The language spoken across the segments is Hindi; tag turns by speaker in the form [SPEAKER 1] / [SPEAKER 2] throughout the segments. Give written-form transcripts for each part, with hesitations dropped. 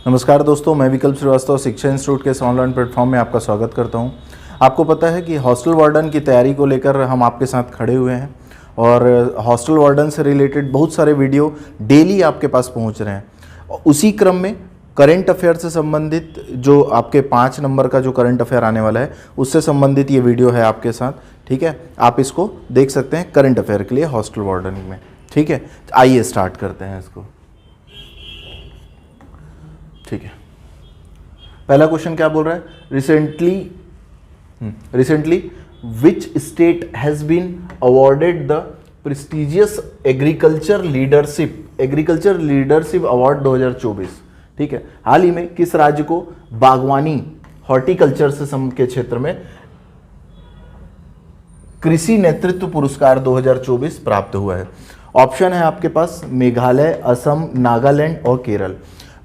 [SPEAKER 1] नमस्कार दोस्तों, मैं विकल्प श्रीवास्तव शिक्षा इंस्टीट्यूट के इस ऑनलाइन प्लेटफॉर्म में आपका स्वागत करता हूं। आपको पता है कि हॉस्टल वार्डन की तैयारी को लेकर हम आपके साथ खड़े हुए हैं और हॉस्टल वार्डन से रिलेटेड बहुत सारे वीडियो डेली आपके पास पहुंच रहे हैं। उसी क्रम में करंट अफेयर से संबंधित जो आपके 5 नंबर का जो करंट अफेयर आने वाला है उससे संबंधित ये वीडियो है आपके साथ। ठीक है, आप इसको देख सकते हैं करंट अफेयर के लिए हॉस्टल वार्डनिंग में। ठीक है, आइए स्टार्ट करते हैं इसको। ठीक है, पहला क्वेश्चन क्या बोल रहा है? Recently which state has been awarded the prestigious agriculture leadership award 2024। ठीक है, हाल ही में किस राज्य को बागवानी हॉर्टिकल्चर से के क्षेत्र में कृषि नेतृत्व पुरस्कार 2024 प्राप्त हुआ है? ऑप्शन है आपके पास मेघालय, असम, नागालैंड और केरल।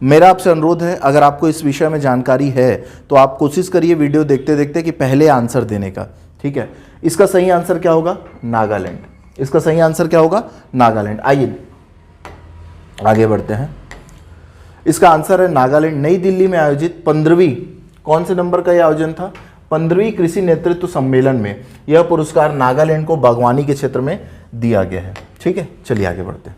[SPEAKER 1] मेरा आपसे अनुरोध है, अगर आपको इस विषय में जानकारी है तो आप कोशिश करिए वीडियो देखते देखते कि पहले आंसर देने का। ठीक है, इसका सही आंसर क्या होगा? नागालैंड। इसका सही आंसर क्या होगा? नागालैंड। आइए आगे बढ़ते हैं। इसका आंसर है नागालैंड। नई दिल्ली में आयोजित 15वीं, कौन से नंबर का यह आयोजन था? 15वीं कृषि नेतृत्व सम्मेलन में यह पुरस्कार नागालैंड को बागवानी के क्षेत्र में दिया गया है। ठीक है, चलिए आगे बढ़ते हैं।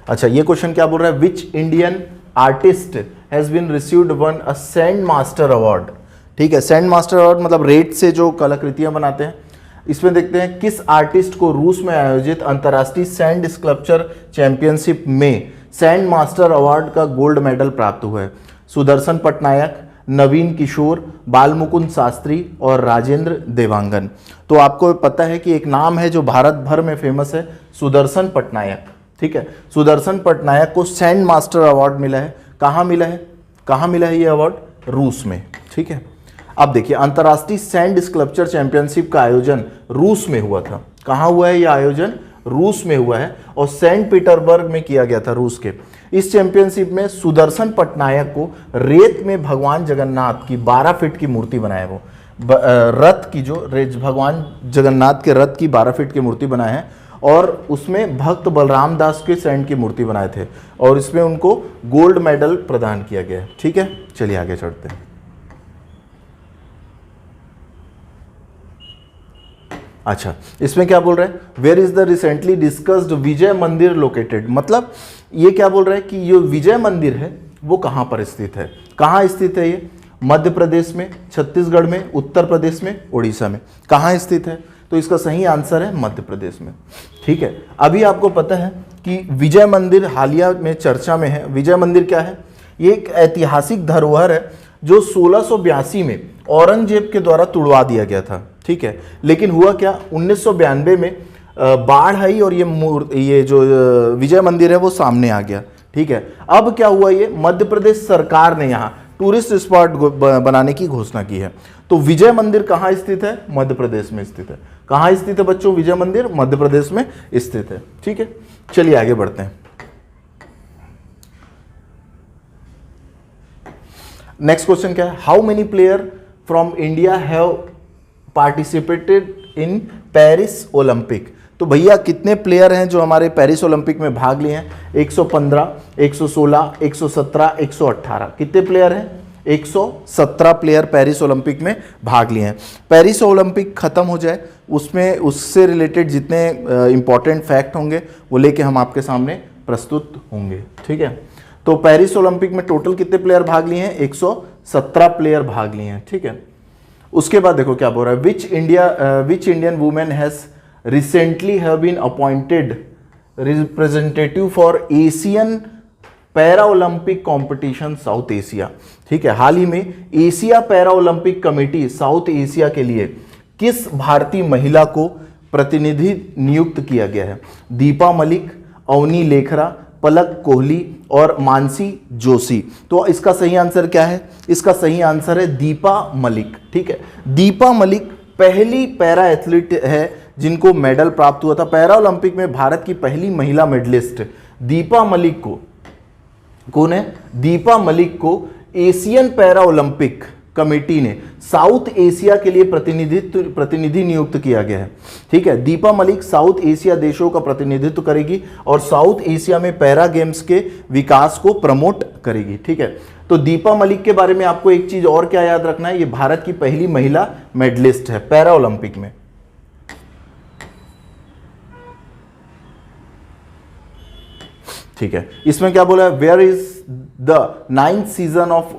[SPEAKER 1] अच्छा, ये क्वेश्चन क्या बोल रहा है? Which Indian artist has been received one a sand master award. ठीक है, सैंड मास्टर अवार्ड मतलब रेत से जो कलाकृतियां बनाते हैं। इसमें देखते हैं किस आर्टिस्ट को रूस में आयोजित अंतर्राष्ट्रीय सैंड स्कल्पचर चैंपियनशिप में सैंड मास्टर अवार्ड का गोल्ड मेडल प्राप्त हुआ है? सुदर्शन पटनायक, नवीन किशोर, बालमुकुंद शास्त्री और राजेंद्र देवांगन। तो आपको पता है कि एक नाम है जो भारत भर में फेमस है, सुदर्शन पटनायक। ठीक है, सुदर्शन पटनायक को सैंड मास्टर अवार्ड मिला है। कहाँ मिला है? कहाँ मिला है ये अवार्ड? रूस में। ठीक है, अब देखिए अंतर्राष्ट्रीय सैंड स्कल्पचर चैंपियनशिप का आयोजन रूस में हुआ था। कहाँ हुआ है ये आयोजन? रूस में हुआ है और सेंट पीटर्सबर्ग में किया गया था, रूस के। इस चैंपियनशिप में सुदर्शन पटनायक को रेत में भगवान जगन्नाथ की 12 फीट की मूर्ति बनाए, वो रथ की जो भगवान जगन्नाथ के रथ की 12 फीट की मूर्ति बनाए हैं और उसमें भक्त बलराम दास के सैंड की मूर्ति बनाए थे और इसमें उनको गोल्ड मेडल प्रदान किया गया है। ठीक है, चलिए आगे चढ़ते हैं। अच्छा, इसमें क्या बोल रहे हैं? Where is the recently discussed Vijay Mandir located. मतलब ये क्या बोल रहे हैं कि ये विजय मंदिर है वो कहां पर स्थित है? कहां स्थित है ये? मध्य प्रदेश में, छत्तीसगढ़ में, उत्तर प्रदेश में, उड़ीसा में। कहां स्थित है? तो इसका सही आंसर है मध्य प्रदेश में। ठीक है, अभी आपको पता है कि विजय मंदिर हालिया में चर्चा में है। विजय मंदिर क्या है? ये एक ऐतिहासिक धरोहर है जो 1682 में औरंगजेब के द्वारा तुड़वा दिया गया था। ठीक है, लेकिन हुआ क्या, 1992 में बाढ़ आई और ये जो विजय मंदिर है वो सामने आ गया। ठीक है, अब क्या हुआ, ये मध्य प्रदेश सरकार ने यहाँ टूरिस्ट स्पॉट बनाने की घोषणा की है। तो विजय मंदिर कहाँ स्थित है? मध्य प्रदेश में स्थित है। कहाँ स्थित है बच्चों विजय मंदिर? मध्य प्रदेश में स्थित है। ठीक है, चलिए आगे बढ़ते हैं। नेक्स्ट क्वेश्चन क्या है? How many player from India have participated in Paris Olympic. तो भैया कितने प्लेयर हैं जो हमारे पेरिस ओलंपिक में भाग लिए हैं? 115, 116, 117, 118। कितने प्लेयर हैं? 117 प्लेयर पेरिस ओलंपिक में भाग लिए हैं। पेरिस ओलंपिक खत्म हो जाए उसमें उससे रिलेटेड जितने इंपॉर्टेंट फैक्ट होंगे वो लेके हम आपके सामने प्रस्तुत होंगे। ठीक है, तो पेरिस ओलंपिक में टोटल कितने प्लेयर भाग लिए हैं? 117 प्लेयर भाग लिए हैं। ठीक है, उसके बाद देखो क्या बोल रहा है? Which Indian women has recently have been appointed representative for Asian para Olympic competition South Asia. ठीक है, हाल ही में Asia para Olympic committee South Asia के लिए किस भारतीय महिला को प्रतिनिधि नियुक्त किया गया है? दीपा मलिक, अवनी लेखरा, पलक कोहली और मानसी जोशी। तो इसका सही आंसर क्या है? इसका सही आंसर है दीपा मलिक। ठीक है, दीपा मलिक पहली पैरा एथलीट है जिनको मेडल प्राप्त हुआ था। पैरा ओलंपिक में भारत की पहली महिला मेडलिस्ट दीपा मलिक को, कौन है? दीपा मलिक को एशियन पैरा ओलंपिक कमेटी ने साउथ एशिया के लिए प्रतिनिधि नियुक्त किया गया है। ठीक है, दीपा मलिक साउथ एशिया देशों का प्रतिनिधित्व करेगी और साउथ एशिया में पैरा गेम्स के विकास को प्रमोट करेगी। ठीक है, तो दीपा मलिक के बारे में आपको एक चीज और क्या याद रखना है, ये भारत की पहली महिला मेडलिस्ट है पैरा ओलंपिक में। ठीक है, इसमें क्या बोला है, where is the 9th season of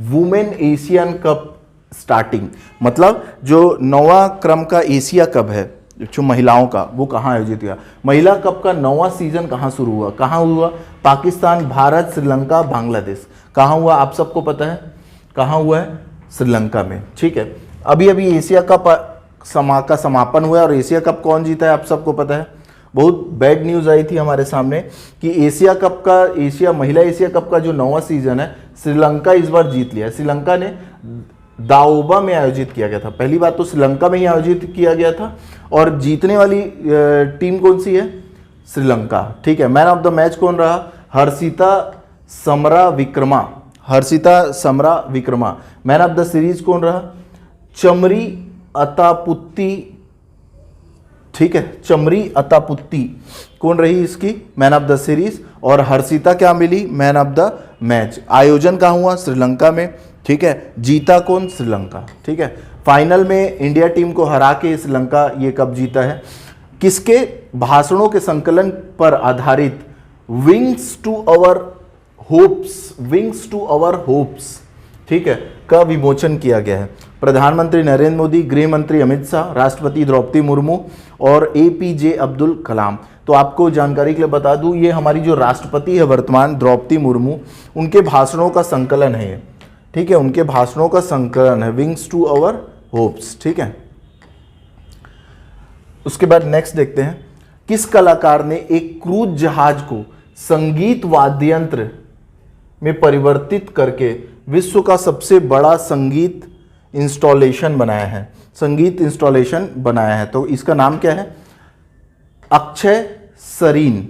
[SPEAKER 1] women Asian cup starting, मतलब जो 9वां क्रम का एशिया कप है जो महिलाओं का, वो कहाँ आयोजित हुआ। महिला कप का 9वां सीजन कहाँ शुरू हुआ, कहाँ हुआ, पाकिस्तान, भारत, श्रीलंका, बांग्लादेश। कहाँ हुआ आप सबको पता है, कहाँ हुआ है, श्रीलंका में। ठीक है, अभी अभी एशिया कप का समापन हुआ और एशिया कप कौन जीता है आप सबको पता है। बहुत बैड न्यूज आई थी हमारे सामने कि महिला एशिया कप का जो 9वां सीजन है श्रीलंका इस बार जीत लिया। श्रीलंका ने दाओबा में आयोजित किया गया था, पहली बात तो श्रीलंका में ही आयोजित किया गया था और जीतने वाली टीम कौन सी है, श्रीलंका। ठीक है, मैन ऑफ द मैच कौन रहा, Harshitha Samarawickrama. Man of the series कौन रहा, चमरी अतापुत्ती। ठीक है, चमरी अतापुत्ती कौन रही इसकी मैन ऑफ द सीरीज, और हर्षिता क्या मिली, मैन ऑफ द मैच। आयोजन कहाँ हुआ, श्रीलंका में। ठीक है, जीता कौन, श्रीलंका। ठीक है, फाइनल में इंडिया टीम को हरा के श्रीलंका ये कप जीता है। किसके भाषणों के संकलन पर आधारित विंग्स टू अवर होप्स, ठीक है, का विमोचन किया गया है। प्रधानमंत्री नरेंद्र मोदी, गृह मंत्री अमित शाह, राष्ट्रपति द्रौपदी मुर्मू और APJ अब्दुल कलाम। तो आपको जानकारी के लिए बता दूं, ये हमारी जो राष्ट्रपति है वर्तमान द्रौपदी मुर्मू, उनके भाषणों का संकलन है ये। ठीक है, उनके भाषणों का संकलन है, विंग्स टू अवर होप्स। ठीक है, उसके बाद नेक्स्ट देखते हैं, किस कलाकार ने एक क्रूज जहाज को संगीत वाद्य यंत्र में परिवर्तित करके विश्व का सबसे बड़ा संगीत इंस्टॉलेशन बनाया है। तो इसका नाम क्या है, अक्षय सरीन।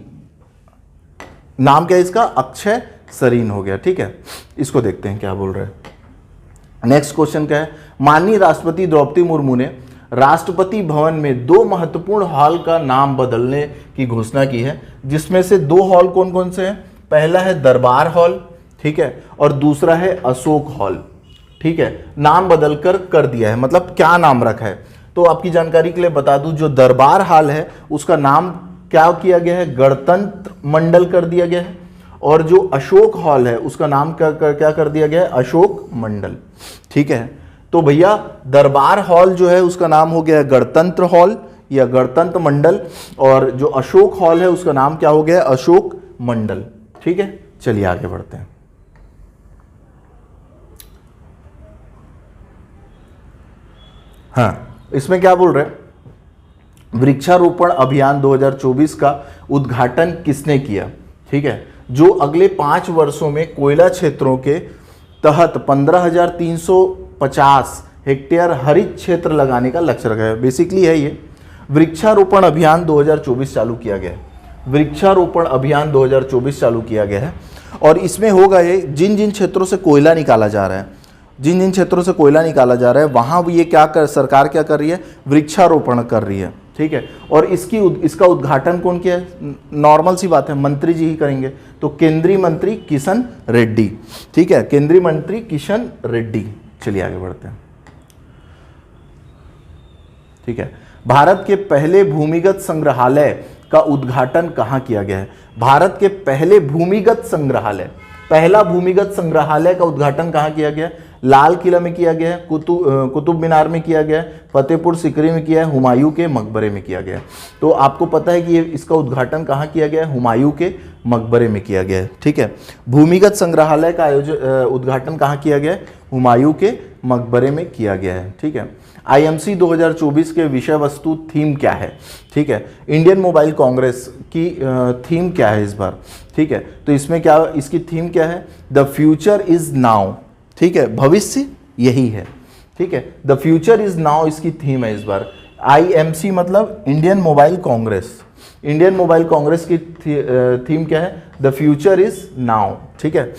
[SPEAKER 1] नाम क्या है इसका, अक्षय सरीन हो गया। ठीक है, इसको देखते हैं क्या बोल रहे हैं। नेक्स्ट क्वेश्चन क्या है, माननीय राष्ट्रपति द्रौपदी मुर्मू ने राष्ट्रपति भवन में 2 महत्वपूर्ण हॉल का नाम बदलने की घोषणा की है, जिसमें से 2 हॉल कौन कौन से हैं, पहला है दरबार हॉल, ठीक है, और दूसरा है अशोक हॉल। ठीक है, नाम बदलकर कर दिया है, मतलब क्या नाम रखा है, तो आपकी जानकारी के लिए बता दूं, जो दरबार हॉल है उसका नाम क्या किया गया है, गणतंत्र मंडल कर दिया गया है, और जो अशोक हॉल है उसका नाम क्या कर दिया गया है, अशोक मंडल। ठीक है, तो भैया दरबार हॉल जो है उसका नाम हो गया गणतंत्र हॉल या गणतंत्र मंडल, और जो अशोक हॉल है उसका नाम क्या हो गया, अशोक मंडल। ठीक है, चलिए आगे बढ़ते हैं। हाँ, इसमें क्या बोल रहे हैं, वृक्षारोपण अभियान 2024 का उद्घाटन किसने किया। ठीक है, जो अगले 5 वर्षों में कोयला क्षेत्रों के तहत 15,350 हेक्टेयर हरित क्षेत्र लगाने का लक्ष्य रखा है। बेसिकली है ये वृक्षारोपण अभियान 2024 चालू किया गया है। वृक्षारोपण अभियान 2024 चालू किया गया है और इसमें होगा ये, जिन जिन क्षेत्रों से कोयला निकाला जा रहा है, वहाँ ये सरकार क्या कर रही है, वृक्षारोपण कर रही है। ठीक है, और इसका उद्घाटन कौन किया है, नॉर्मल सी बात है, मंत्री जी ही करेंगे, तो केंद्रीय मंत्री किशन रेड्डी। ठीक है, केंद्रीय मंत्री किशन रेड्डी। चलिए आगे बढ़ते हैं। ठीक है, भारत के पहले भूमिगत संग्रहालय का उद्घाटन कहाँ किया गया है। भारत के पहला भूमिगत संग्रहालय का उद्घाटन कहाँ किया गया, लाल किला में किया गया है, कुतुब मीनार में किया गया है, फतेहपुर सीकरी में किया है, हुमायूं के मकबरे में किया गया है। तो आपको पता है कि इसका उद्घाटन कहाँ किया गया है, हुमायूं के मकबरे में किया गया है। ठीक है, भूमिगत संग्रहालय का उद्घाटन कहाँ किया गया है, हुमायूं के मकबरे में किया गया है। ठीक है, IMC 2024 के विषय वस्तु थीम क्या है। ठीक है, इंडियन मोबाइल कांग्रेस की थीम क्या है इस बार। ठीक है, तो इसमें क्या, इसकी थीम क्या है, द फ्यूचर इज नाउ। ठीक है, भविष्य यही है। ठीक है, द फ्यूचर इज नाउ इसकी थीम है इस बार। IMC मतलब Indian mobile Congress, Indian mobile Congress की थीम क्या है, द फ्यूचर इज नाउ। ठीक है,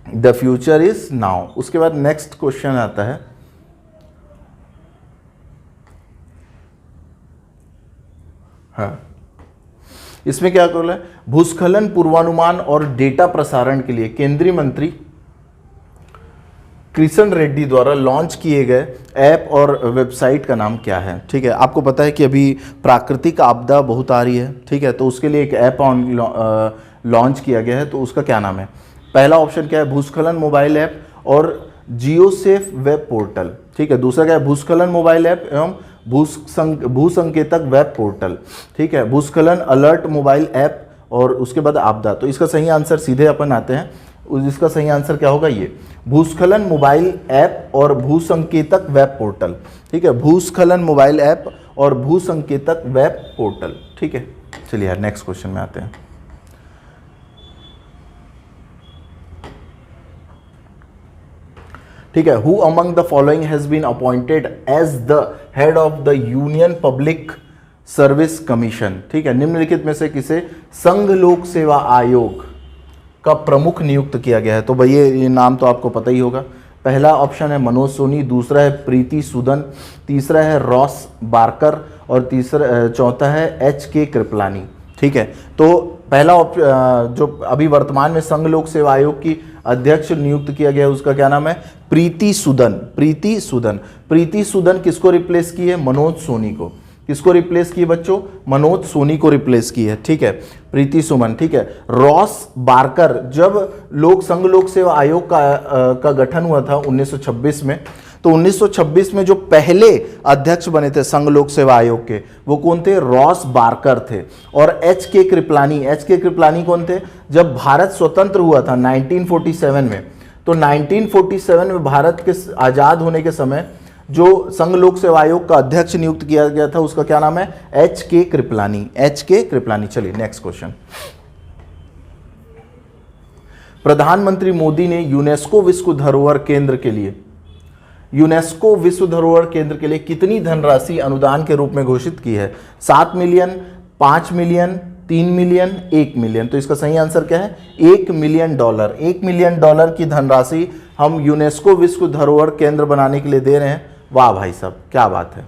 [SPEAKER 1] द फ्यूचर इज नाउ। उसके बाद नेक्स्ट क्वेश्चन आता है, हाँ इसमें क्या कर रहा है, भूस्खलन पूर्वानुमान और डेटा प्रसारण के लिए केंद्रीय मंत्री किशन रेड्डी द्वारा लॉन्च किए गए ऐप और वेबसाइट का नाम क्या है। ठीक है, आपको पता है कि अभी प्राकृतिक आपदा बहुत आ रही है, ठीक है, तो उसके लिए एक ऐप लॉन्च किया गया है, तो उसका क्या नाम है। पहला ऑप्शन क्या है, भूस्खलन मोबाइल ऐप और जियोसेफ वेब पोर्टल। ठीक है, दूसरा क्या है, भूस्खलन मोबाइल ऐप एवं भूसंकेतक वेब पोर्टल। ठीक है, भूस्खलन अलर्ट मोबाइल ऐप और उसके बाद आपदा। तो इसका सही आंसर सीधे अपन आते हैं, इसका सही आंसर क्या होगा, ये भूस्खलन मोबाइल ऐप और भूसंकेतक वेब पोर्टल। ठीक है, भूस्खलन मोबाइल ऐप और भूसंकेतक वेब पोर्टल। ठीक है, चलिए यार नेक्स्ट क्वेश्चन में आते हैं। ठीक है, who among the following has been appointed as the head of the Union Public Service Commission. ठीक है, निम्नलिखित में से किसे संघ लोक सेवा आयोग का प्रमुख नियुक्त किया गया है। तो भैया ये नाम तो आपको पता ही होगा। पहला ऑप्शन है मनोज सोनी, दूसरा है प्रीति सूदन, तीसरा है रॉस बार्कर और चौथा है HK कृपलानी। ठीक है, तो पहला जो अभी वर्तमान में संघ लोक सेवा आयोग की अध्यक्ष नियुक्त किया गया है उसका क्या नाम है, प्रीति सूदन। प्रीति सूदन, प्रीति सूदन किसको रिप्लेस की है, मनोज सोनी को। किसको रिप्लेस की है बच्चों, मनोज सोनी को रिप्लेस की है। ठीक है, प्रीति सुमन। ठीक है, रॉस बार्कर, जब संघ लोक सेवा आयोग का गठन हुआ था 1926 में, तो 1926 में जो पहले अध्यक्ष बने थे संघ लोक सेवा आयोग के, वो कौन थे, रॉस बार्कर थे। और HK कृपलानी, HK कृपलानी कौन थे, जब भारत स्वतंत्र हुआ था 1947 में, तो 1947 में भारत के आज़ाद होने के समय जो संघ लोक सेवा आयोग का अध्यक्ष नियुक्त किया गया था उसका क्या नाम है, HK कृपलानी। HK कृपलानी। चलिए नेक्स्ट क्वेश्चन। प्रधानमंत्री मोदी ने यूनेस्को विश्व धरोहर केंद्र के लिए कितनी धनराशि अनुदान के रूप में घोषित की है, 7 मिलियन, 5 मिलियन, 3 मिलियन, 1 मिलियन। तो इसका सही आंसर क्या है, $1 मिलियन। $1 मिलियन की धनराशि हम यूनेस्को विश्व धरोहर केंद्र बनाने के लिए दे रहे हैं। वाह भाई साहब, क्या बात है।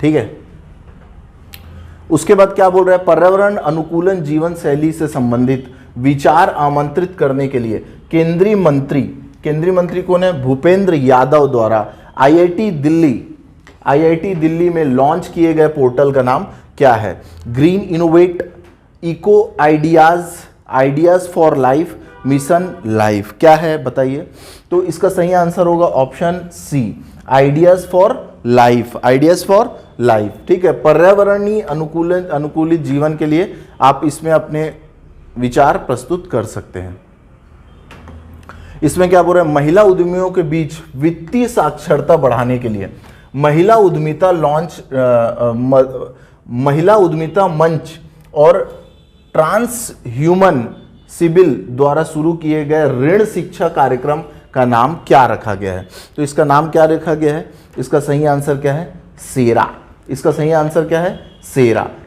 [SPEAKER 1] ठीक है, उसके बाद क्या बोल रहा है, पर्यावरण अनुकूलन जीवन शैली से संबंधित विचार आमंत्रित करने के लिए केंद्रीय मंत्री कौन है, भूपेंद्र यादव द्वारा IIT दिल्ली में लॉन्च किए गए पोर्टल का नाम क्या है, green innovate, eco ideas for life, mission life. क्या है बताइए। तो इसका सही आंसर होगा option C, ideas for life. ठीक है, पर्यावरणीय अनुकूलित जीवन के लिए आप इसमें अपने विचार प्रस्तुत कर सकते हैं। इसमें क्या बोल रहे हैं, महिला उद्यमियों के बीच वित्तीय साक्षरता बढ़ाने के लिए महिला उद्यमिता मंच और ट्रांस ह्यूमन सिबिल द्वारा शुरू किए गए ऋण शिक्षा कार्यक्रम का नाम क्या रखा गया है। तो इसका नाम क्या रखा गया है, इसका सही आंसर क्या है, सेरा। इसका सही आंसर क्या है,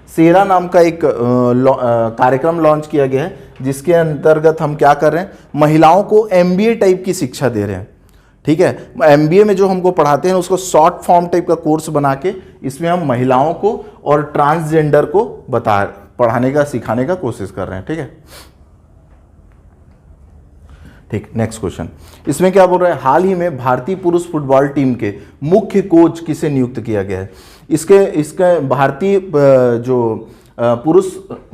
[SPEAKER 1] सेरा नाम का एक कार्यक्रम लॉन्च किया गया है, जिसके अंतर्गत हम क्या कर रहे हैं, महिलाओं को MBA टाइप की शिक्षा दे रहे हैं। ठीक है, MBA में जो हमको पढ़ाते हैं उसको शॉर्ट फॉर्म टाइप का कोर्स बना के इसमें हम महिलाओं को और ट्रांसजेंडर को पढ़ाने का सिखाने का कोशिश कर रहे हैं। ठीक है, ठीक, नेक्स्ट क्वेश्चन। इसमें क्या बोल रहा है, हाल ही में भारतीय पुरुष फुटबॉल टीम के मुख्य कोच किसे नियुक्त किया गया है। इसके भारतीय जो पुरुष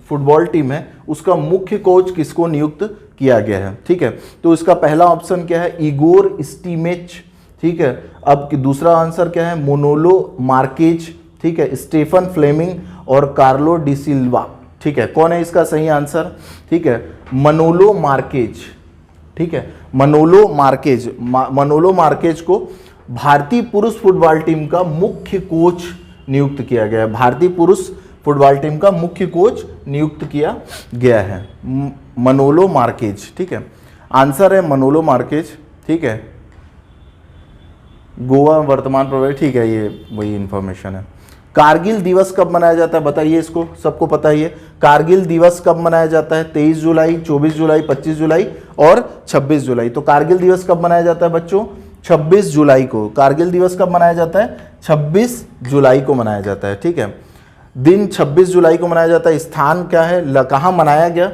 [SPEAKER 1] फुटबॉल टीम है उसका मुख्य कोच किसको नियुक्त किया गया है। ठीक है, तो इसका पहला ऑप्शन क्या है, इगोर स्टीमेच। ठीक है, अब दूसरा आंसर क्या है, मोनोलो मार्केज। ठीक है, स्टेफन फ्लेमिंग और कार्लो डिसिल्वा। ठीक है, कौन है इसका सही आंसर, ठीक है, मनोलो मार्केज। ठीक है, मनोलो मार्केज को भारतीय पुरुष फुटबॉल टीम का मुख्य कोच नियुक्त किया गया है। भारतीय पुरुष फुटबॉल टीम का मुख्य कोच नियुक्त किया गया है मनोलो मार्केज। ठीक है, आंसर है मनोलो मार्केज। ठीक है, गोवा वर्तमान प्रभारी। ठीक है, ये वही इंफॉर्मेशन है। कारगिल दिवस कब मनाया जाता है बताइए, इसको सबको पता ही है। कारगिल दिवस कब मनाया जाता है? 23 जुलाई, 24 जुलाई, 25 जुलाई और 26 जुलाई। तो कारगिल दिवस कब मनाया जाता है बच्चों? 26 जुलाई को। कारगिल दिवस कब मनाया जाता है? 26 जुलाई को मनाया जाता है, ठीक है। दिन 26 जुलाई को मनाया जाता है। स्थान क्या है, कहाँ मनाया गया?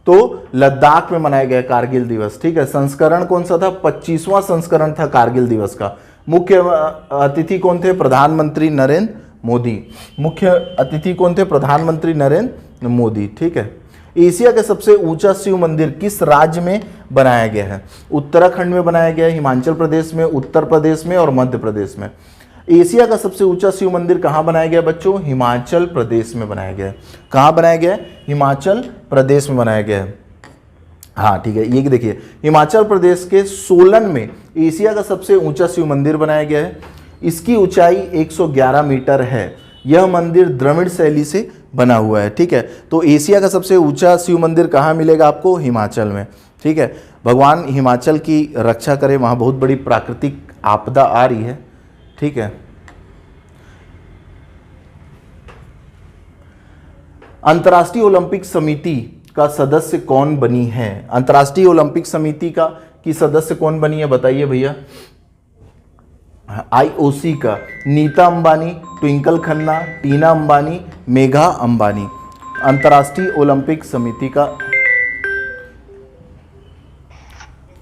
[SPEAKER 1] तो लद्दाख में मनाया गया कारगिल दिवस, ठीक है। संस्करण कौन सा था? 25वां संस्करण था कारगिल दिवस का। मुख्य अतिथि कौन थे? प्रधानमंत्री नरेंद्र मोदी। मुख्य अतिथि कौन थे? प्रधानमंत्री नरेंद्र मोदी, ठीक है। एशिया का सबसे ऊंचा शिव मंदिर किस राज्य में बनाया गया है? उत्तराखंड में बनाया गया है, हिमाचल प्रदेश में, उत्तर प्रदेश में और मध्य प्रदेश में। एशिया का सबसे ऊंचा शिव मंदिर कहाँ बनाया गया बच्चों? हिमाचल प्रदेश में बनाया गया है। कहाँ बनाया गया है? हिमाचल प्रदेश में बनाया गया है। हाँ ठीक है, ये देखिए हिमाचल प्रदेश के सोलन में एशिया का सबसे ऊंचा शिव मंदिर बनाया गया है। इसकी ऊंचाई 111 मीटर है। यह मंदिर द्रविड़ शैली से बना हुआ है, ठीक है। तो एशिया का सबसे ऊंचा शिव मंदिर कहाँ मिलेगा आपको? हिमाचल में, ठीक है। भगवान हिमाचल की रक्षा करे, वहाँ बहुत बड़ी प्राकृतिक आपदा आ रही है, ठीक है। अंतर्राष्ट्रीय ओलंपिक समिति का सदस्य कौन बनी है? अंतर्राष्ट्रीय ओलंपिक समिति का की सदस्य कौन बनी है बताइए भैया? आईओसी का नीता अंबानी, ट्विंकल खन्ना, टीना अंबानी, मेघा अंबानी। अंतर्राष्ट्रीय ओलंपिक समिति का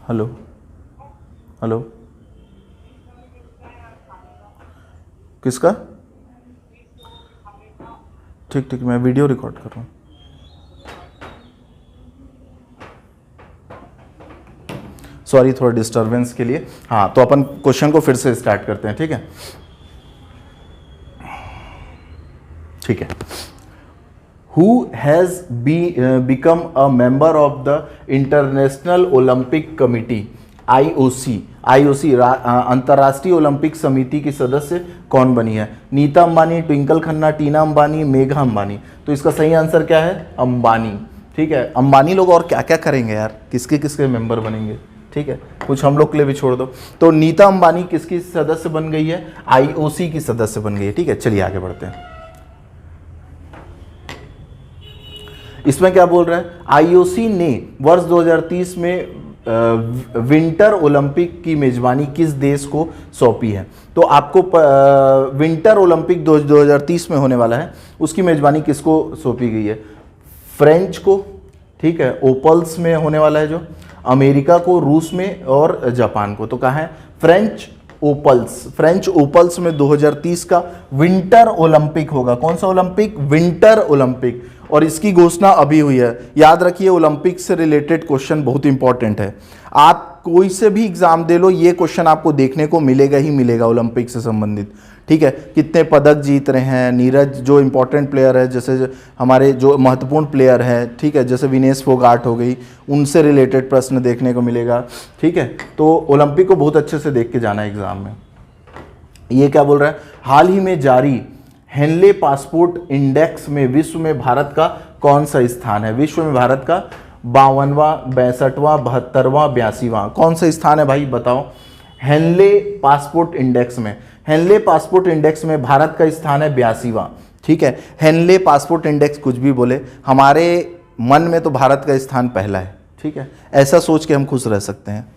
[SPEAKER 1] हेलो हेलो किसका? ठीक ठीक, मैं वीडियो रिकॉर्ड कर रहा हूँ। सॉरी थोड़ा डिस्टरबेंस के लिए। हाँ तो अपन क्वेश्चन को फिर से स्टार्ट करते हैं, ठीक है। ठीक है। Who has become a member of the International Olympic Committee? IOC अंतर्राष्ट्रीय ओलंपिक समिति की सदस्य कौन बनी है? नीता अंबानी, ट्विंकल खन्ना, टीना अंबानी, मेघा अंबानी। तो इसका सही आंसर क्या है? अंबानी, ठीक है। अंबानी लोग और क्या क्या करेंगे यार, किसके किसके मेंबर बनेंगे, ठीक है। कुछ हम लोग के लिए भी छोड़ दो। तो नीता अंबानी किसकी सदस्य बन गई है? IOC की सदस्य बन गई है, ठीक है। चलिए आगे बढ़ते हैं। इसमें क्या बोल रहा है? आईओसी ने वर्ष 2030 में विंटर ओलंपिक की मेजबानी किस देश को सौंपी है? तो आपको विंटर ओलंपिक 2030 में होने वाला है, उसकी मेजबानी किसको सौंपी गई है? फ्रेंच को, ठीक है। ओपल्स में होने वाला है जो, अमेरिका को, रूस में और जापान को। तो कहाँ है? फ्रेंच ओपल्स में 2030 का विंटर ओलंपिक होगा। कौन सा ओलंपिक? Winter Olympic. और इसकी घोषणा अभी हुई है। याद रखिए ओलंपिक से रिलेटेड क्वेश्चन बहुत इंपॉर्टेंट है। आप कोई से भी एग्जाम दे लो, ये क्वेश्चन आपको देखने को मिलेगा ही मिलेगा ओलंपिक से संबंधित, ठीक है। कितने पदक जीत रहे हैं नीरज, जो इंपॉर्टेंट प्लेयर है, जैसे हमारे जो महत्वपूर्ण प्लेयर हैं, ठीक है, जैसे विनेश फोगाट हो गई, उनसे रिलेटेड प्रश्न देखने को मिलेगा, ठीक है। तो ओलंपिक को बहुत अच्छे से देख के जाना है एग्जाम में। ये क्या बोल रहा है? हाल ही में जारी हेनले पासपोर्ट इंडेक्स में विश्व में भारत का कौन सा स्थान है? विश्व में भारत का 52वां, 62वां, 72वां, 82वां कौन सा स्थान है भाई बताओ? हेनले पासपोर्ट इंडेक्स में, हेनले पासपोर्ट इंडेक्स में भारत का स्थान है 82वां, ठीक है। हेनले पासपोर्ट इंडेक्स कुछ भी बोले, हमारे मन में तो भारत का स्थान पहला है, ठीक है। ऐसा सोच के हम खुश रह सकते हैं।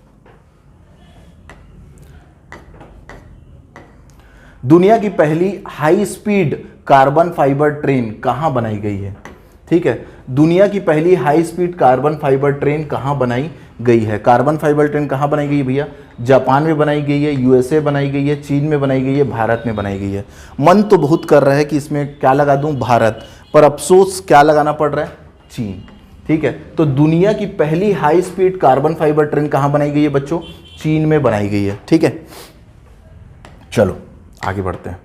[SPEAKER 1] दुनिया की पहली high speed carbon fibre train कहां बनाई गई है? ठीक है, दुनिया की पहली high speed carbon fibre train कहां बनाई गई है? कार्बन फाइबर ट्रेन कहां बनाई गई है भैया? जापान में बनाई गई है, यूएसए बनाई गई है, चीन में बनाई गई है, भारत में बनाई गई है। मन तो बहुत कर रहा है कि इसमें क्या लगा दूं, भारत, पर अफसोस क्या लगाना पड़ रहा है, चीन। ठीक है, तो दुनिया की पहली high speed carbon fibre train कहां बनाई गई है बच्चों? चीन में बनाई गई है। ठीक है, चलो आगे बढ़ते हैं।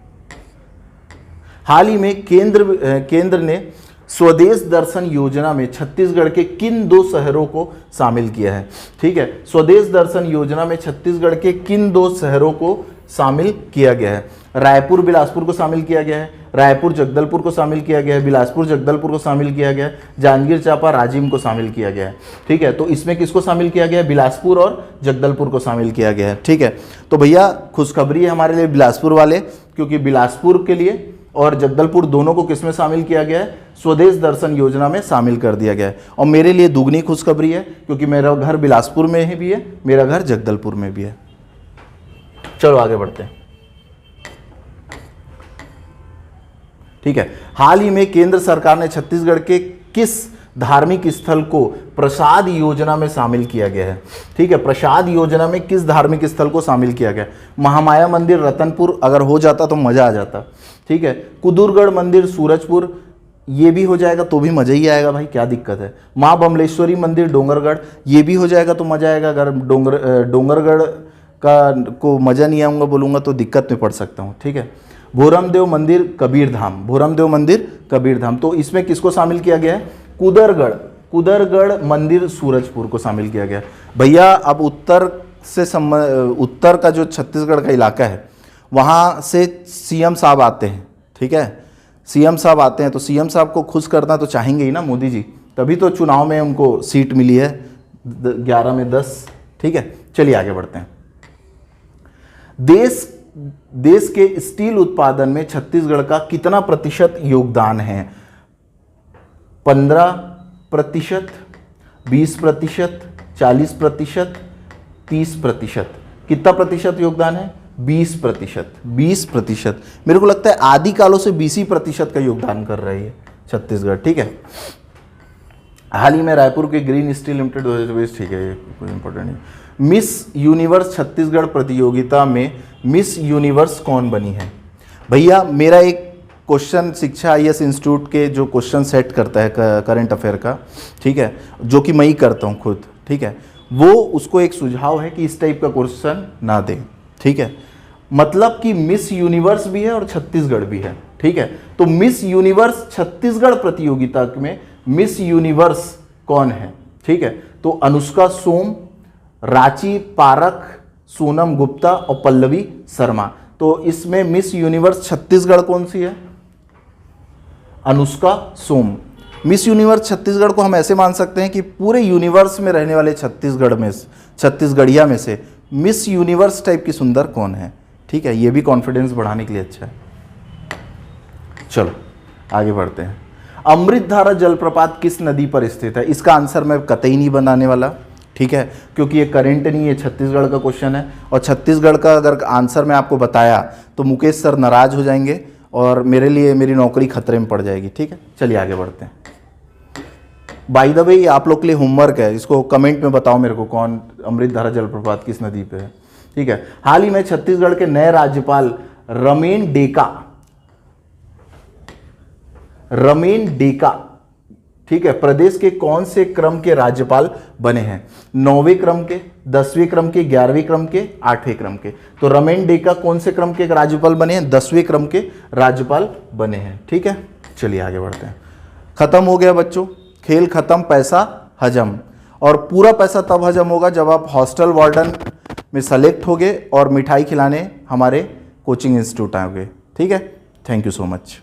[SPEAKER 1] हाल ही में केंद्र ने स्वदेश दर्शन योजना में छत्तीसगढ़ के किन दो शहरों को शामिल किया है? ठीक है, स्वदेश दर्शन योजना में छत्तीसगढ़ के किन दो शहरों को शामिल किया गया है? रायपुर बिलासपुर को शामिल किया गया है, रायपुर जगदलपुर को शामिल किया गया है, बिलासपुर जगदलपुर को शामिल किया गया है, जांजगीर चांपा राजिम को शामिल किया गया है। ठीक है, तो इसमें किसको शामिल किया गया है? बिलासपुर और जगदलपुर को शामिल किया गया है। ठीक है, तो भैया खुशखबरी है हमारे लिए बिलासपुर वाले, क्योंकि बिलासपुर के लिए और जगदलपुर दोनों को किसमें शामिल किया गया है? स्वदेश दर्शन योजना में शामिल कर दिया गया है। और मेरे लिए दुगनी खुशखबरी है, क्योंकि मेरा घर बिलासपुर में ही भी है, मेरा घर जगदलपुर में भी है। चलो आगे बढ़ते हैं। ठीक है, हाल ही में केंद्र सरकार ने छत्तीसगढ़ के किस धार्मिक स्थल को प्रसाद योजना में शामिल किया गया है? ठीक है, प्रसाद योजना में किस धार्मिक स्थल को शामिल किया गया? महामाया मंदिर रतनपुर अगर हो जाता तो मजा आ जाता। ठीक है, कुदूरगढ़ मंदिर सूरजपुर, ये भी हो जाएगा तो भी मजा ही आएगा भाई, क्या दिक्कत है। माँ बमलेश्वरी मंदिर डोंगरगढ़, ये भी हो जाएगा तो मजा आएगा। अगर डोंगरगढ़ का को मजा नहीं आऊंगा बोलूंगा तो दिक्कत में पड़ सकता हूँ। ठीक है, भोरमदेव मंदिर कबीरधाम, भोरमदेव मंदिर कबीरधाम, तो इसमें किसको शामिल किया गया है? कुदरगढ़ मंदिर सूरजपुर को शामिल किया गया। भैया अब उत्तर का जो छत्तीसगढ़ का इलाका है वहाँ से सीएम साहब आते हैं। ठीक है, सीएम साहब आते हैं तो सीएम साहब को खुश करना तो चाहेंगे ही ना मोदी जी, तभी तो चुनाव में उनको सीट मिली है 11 में 10। ठीक है, चलिए आगे बढ़ते हैं। देश के स्टील उत्पादन में छत्तीसगढ़ का कितना प्रतिशत योगदान है? 15%, 20%, 40%, 30%? कितना प्रतिशत योगदान है? 20%। 20%। मेरे को लगता है आदि कालों से 20% का योगदान कर रही है छत्तीसगढ़। ठीक है, हाल ही में रायपुर के ग्रीन स्टील लिमिटेड 2024, ठीक है, ये कोई इंपॉर्टेंट नहीं। मिस यूनिवर्स छत्तीसगढ़ प्रतियोगिता में मिस यूनिवर्स कौन बनी है? भैया मेरा एक क्वेश्चन शिक्षा IAS इंस्टीट्यूट के जो क्वेश्चन सेट करता है करंट अफेयर का, ठीक है, जो कि मैं ही करता हूँ खुद। ठीक है, वो उसको एक सुझाव है कि इस टाइप का क्वेश्चन ना दे। ठीक है, मतलब कि मिस यूनिवर्स भी है और छत्तीसगढ़ भी है। ठीक है, तो मिस यूनिवर्स छत्तीसगढ़ प्रतियोगिता में मिस यूनिवर्स कौन है? ठीक है, तो अनुष्का सोम, रांची पारख, सोनम गुप्ता और पल्लवी शर्मा। तो इसमें मिस यूनिवर्स छत्तीसगढ़ कौन सी है? अनुष्का सोम। मिस यूनिवर्स छत्तीसगढ़ को हम ऐसे मान सकते हैं कि पूरे यूनिवर्स में रहने वाले छत्तीसगढ़िया में से मिस यूनिवर्स टाइप की सुंदर कौन है? ठीक है, ये भी कॉन्फिडेंस बढ़ाने के लिए अच्छा है। चलो आगे बढ़ते हैं। अमृतधारा जलप्रपात किस नदी पर स्थित है? इसका आंसर मैं कतई नहीं बनाने वाला। ठीक है, क्योंकि ये करंट नहीं है, छत्तीसगढ़ का क्वेश्चन है, और छत्तीसगढ़ का अगर आंसर मैं आपको बताया तो मुकेश सर नाराज हो जाएंगे और मेरे लिए मेरी नौकरी खतरे में पड़ जाएगी। ठीक है, चलिए आगे बढ़ते हैं। बाय द वे ये आप लोग के लिए होमवर्क है, इसको कमेंट में बताओ मेरे को कौन अमृतधारा जलप्रपात किस नदी पे है। ठीक है, हाल ही में छत्तीसगढ़ के नए राज्यपाल रमेन डेका, ठीक है, प्रदेश के कौन से क्रम के राज्यपाल बने हैं? 9वें क्रम के, 10वें क्रम के, 11वें क्रम के, 8वें क्रम के? तो रमेन डेका कौन से क्रम के राज्यपाल बने हैं? 10वें क्रम के राज्यपाल बने हैं। ठीक है, चलिए आगे बढ़ते हैं। खत्म हो गया बच्चों, खेल खत्म, पैसा हजम। और पूरा पैसा तब हजम होगा जब आप हॉस्टल वार्डन में सेलेक्ट होगे और मिठाई खिलाने हमारे कोचिंग इंस्टीट्यूट आओगे। ठीक है, थैंक यू सो मच।